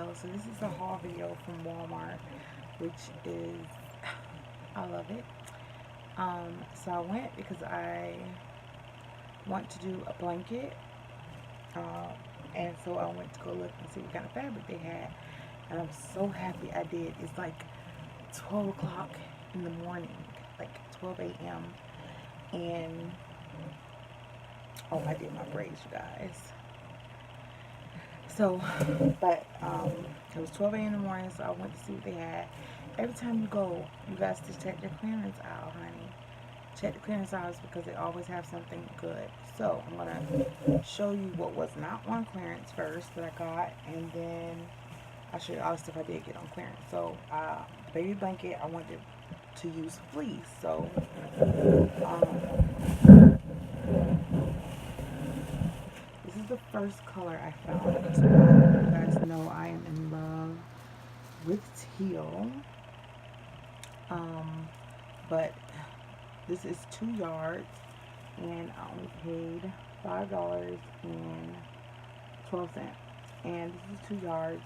video. So this is a haul video from Walmart, which is, I love it. So I went because I want to do a blanket, and so I went to go look and see what kind of fabric they had, and I'm so happy I did. It's like 12 o'clock in the morning, like 12 a.m. and oh, I did my braids, you guys. So, but it was 12 a.m. in the morning, so I went to see what they had. Every time you go, you guys just check their clearance aisle, honey. Check the clearance aisles because they always have something good. So I'm gonna show you what was not on clearance first that I got, and then I'll show you all the stuff I did get on clearance. So baby blanket, I wanted to use fleece. So this is the first color I found. You guys know I am in love with teal. But this is 2 yards, and I only paid $5.12. And this is 2 yards.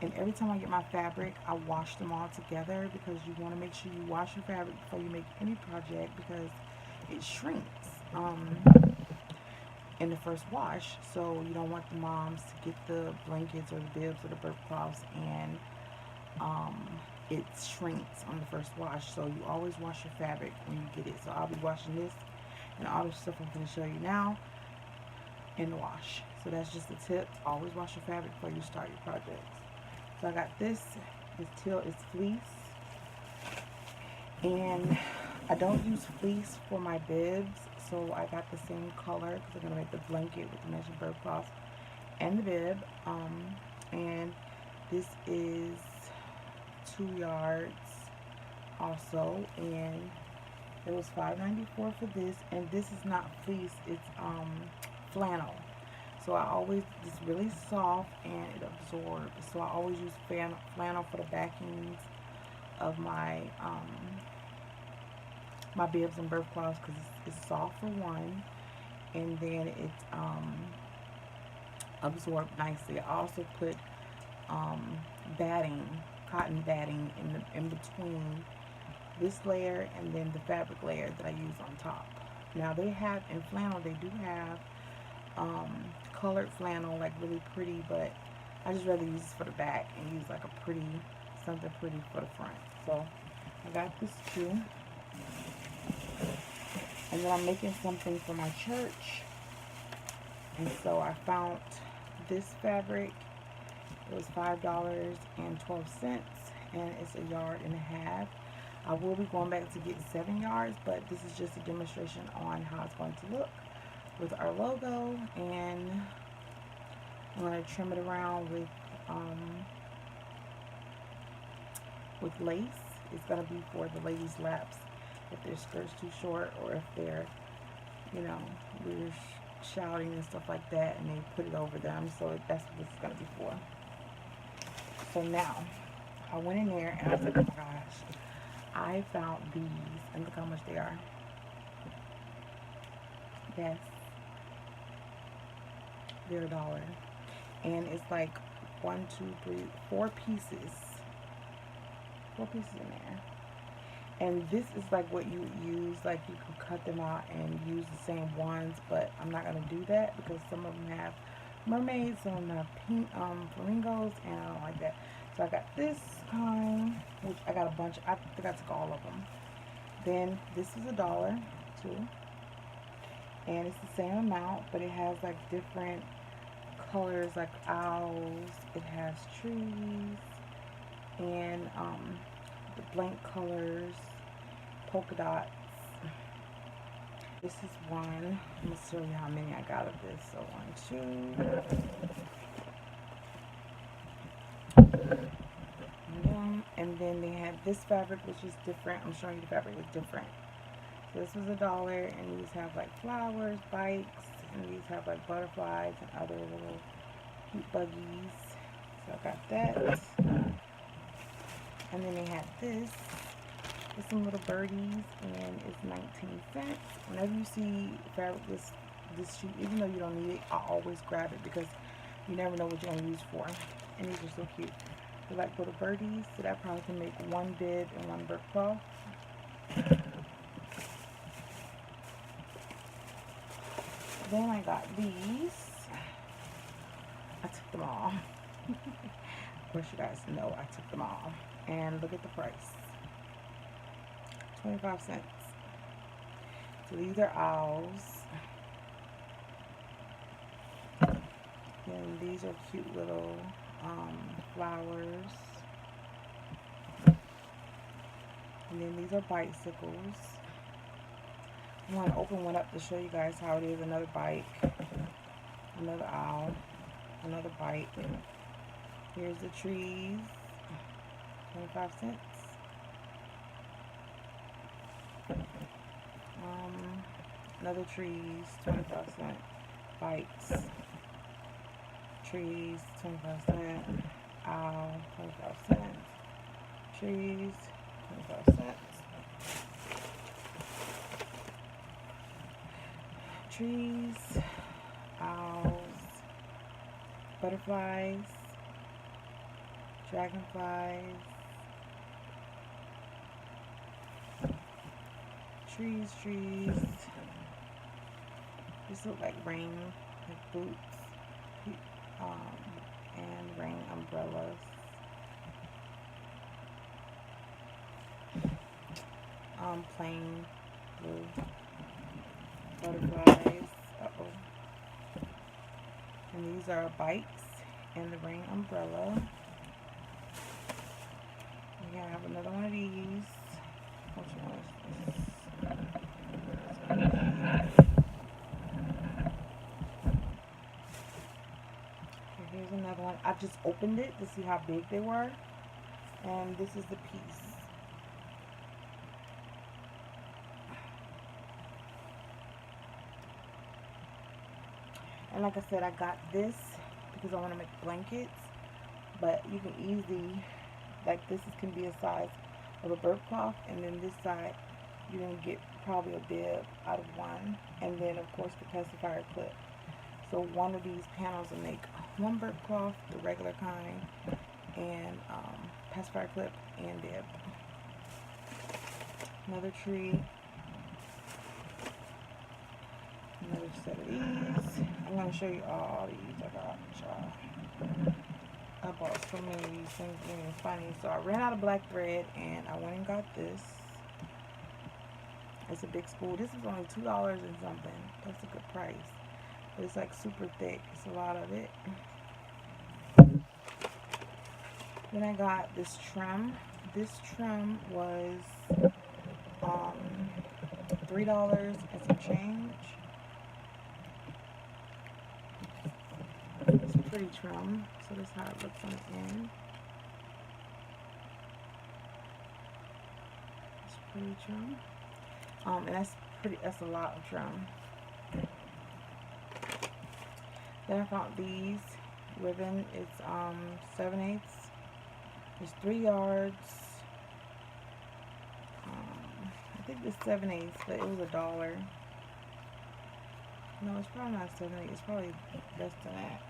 And every time I get my fabric, I wash them all together because you want to make sure you wash your fabric before you make any project because it shrinks in the first wash. So you don't want the moms to get the blankets or the bibs or the birth cloths and it shrinks on the first wash. So you always wash your fabric when you get it. So I'll be washing this and all the stuff I'm going to show you now in the wash. So that's just a tip. Always wash your fabric before you start your projects. So I got this. It's teal. It's fleece. And I don't use fleece for my bibs. So I got the same color because I'm going to make the blanket with the matching bird cloth and the bib. And this is 2 yards also, and it was $5.94 for this. And this is not fleece, it's flannel. So I always, it's really soft and it absorbs, so I always use flannel for the backings of my my bibs and birth cloths because it's soft for one, and then it absorbed nicely. I also put batting, cotton batting in between this layer and then the fabric layer that I use on top. Now they have in flannel, they do have colored flannel, like really pretty, but I just rather use this for the back and use like a pretty, something pretty for the front. So I got this too, and then I'm making something for my church, and so I found this fabric. It was $5.12, and it's 1.5 yards. I will be going back to get 7 yards, but this is just a demonstration on how it's going to look with our logo. And I'm going to trim it around with lace. It's going to be for the ladies' laps if their skirt's too short, or if they're, you know, we're shouting and stuff like that and they put it over them. So that's what it's going to be for. So now I went in there and I said, oh my gosh, I found these, and look how much they are. Yes, they're $1, and it's like 1, 2, 3, 4 pieces. 4 pieces in there. And this is like what you would use, like you could cut them out and use the same ones, but I'm not going to do that because some of them have mermaids, some of them have pink flamingos, and I don't like that. So I got this kind, which I got a bunch. I think I took all of them. Then this is $1 too, and it's the same amount, but it has like different colors, like owls. It has trees and the blank colors, polka dots. This is one. Let me show you how many I got of this. So 1, 2. And then they had this fabric, which is different. I'm showing you the fabric is different. So this was $1, and these have like flowers, bikes, and these have like butterflies and other little cute buggies. So I got that. And then they had this with some little birdies, and it's 19 cents. Whenever you see fabric this cheap, even though you don't need it, I always grab it because you never know what you're going to use for. And these are so cute. They're like little birdies, so that probably can make one bib and one burp cloth. Then I got these. I took them all. Of course, you guys know I took them all. And look at the price. 25 cents. So these are owls. And these are cute little flowers. And then these are bicycles. I'm going to open one up to show you guys how it is. Another bike. Another owl. Another bike. Here's the trees. 25 cents. Another trees. 25 cents. Bikes. Trees. 25 cents. Owl. 25 cents. Trees. 25 cents. Trees, owls, butterflies, dragonflies, trees. These look like rain, like boots, and rain umbrellas. Plain blue butterflies. And these are bikes and the rain umbrella. We have another one of these. Which one is this? Okay, here's another one. I just opened it to see how big they were. And this is the piece. And like I said, I got this because I want to make blankets, but you can easily, like this can be a size of a burp cloth, and then this side you're going to get probably a bib out of one, and then of course the pacifier clip. So one of these panels will make one burp cloth, the regular kind, and pacifier clip and bib. Another tree. Another set of these. I'm going to show you all these I got, y'all. I bought so many of these things, being funny. So I ran out of black thread, and I went and got this. It's a big spool. This is only $2 and something. That's a good price. But it's like super thick. It's a lot of it. Then I got this trim. This trim was $3 and some change. It's a pretty trim. So this is how it looks on the end. It's pretty trim. And that's a lot of trim. Then I found these ribbon. It's 7/8. It's 3 yards. I think it's 7/8, but it was $1. No, it's probably not 7/8. It's probably less than that.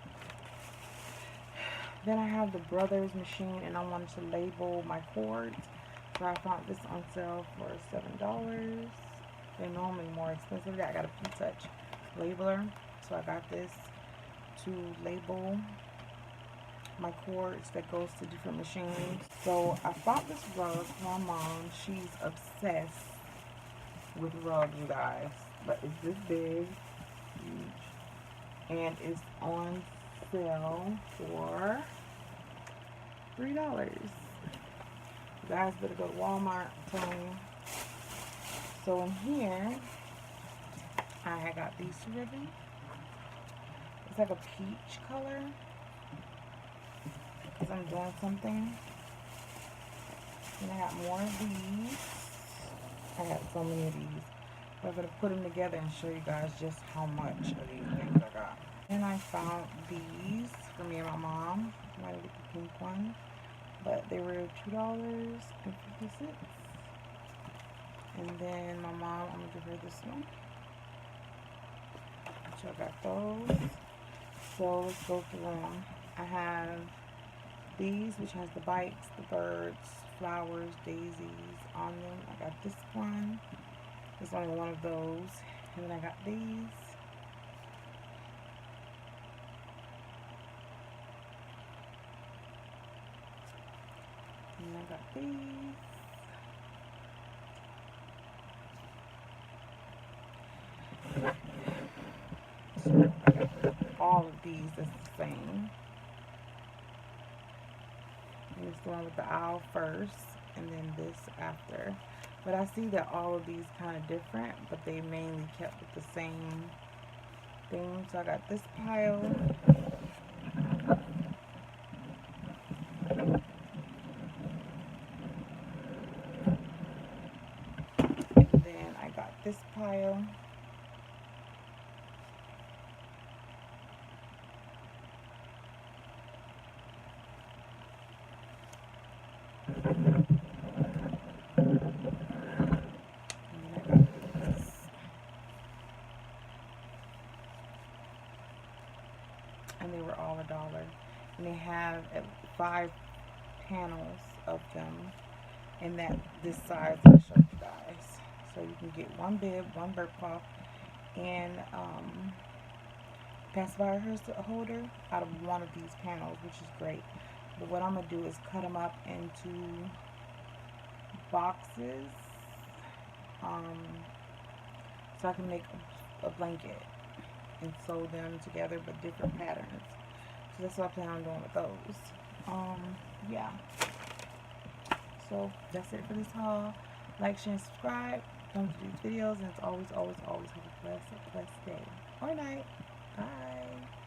Then I have the Brothers machine, and I wanted to label my cords. So I found this on sale for $7. They're normally more expensive. I got a P-Touch labeler, so I got this to label my cords that goes to different machines. So I bought this rug for my mom. She's obsessed with rugs, you guys. But it's this big, huge, and it's on sale for $3. You guys better go to Walmart, I'm telling you. So in here, I got these ribbons. It's like a peach color, because I'm doing something. And I got more of these. I got so many of these. But I'm going to put them together and show you guys just how much of these things I got. And I found these for me and my mom. I might get the pink one. But they were $2.50. And then my mom, I'm going to give her this one. So I got those. So let's go through them. I have these, which has the bikes, the birds, flowers, daisies on them. I got this one. There's only one of those. And then I got these. And I got these. So I got all of these that's the same. And it's the one with the owl first, and then this after. But I see that all of these kind of different, but they mainly kept with the same thing. So I got this pile. And then I got this pile. And they were all $1. And they have 5 panels of them in this size that I showed you guys. So you can get one bib, one burp cloth, and pacifier holder out of one of these panels, which is great. But what I'm gonna do is cut them up into boxes, so I can make a blanket and sew them together, but different patterns. So that's what I plan on doing with those. Yeah. So that's it for this haul. Like, share, and subscribe. Don't do these videos, and it's always, always, always have a blessed day or night. Bye.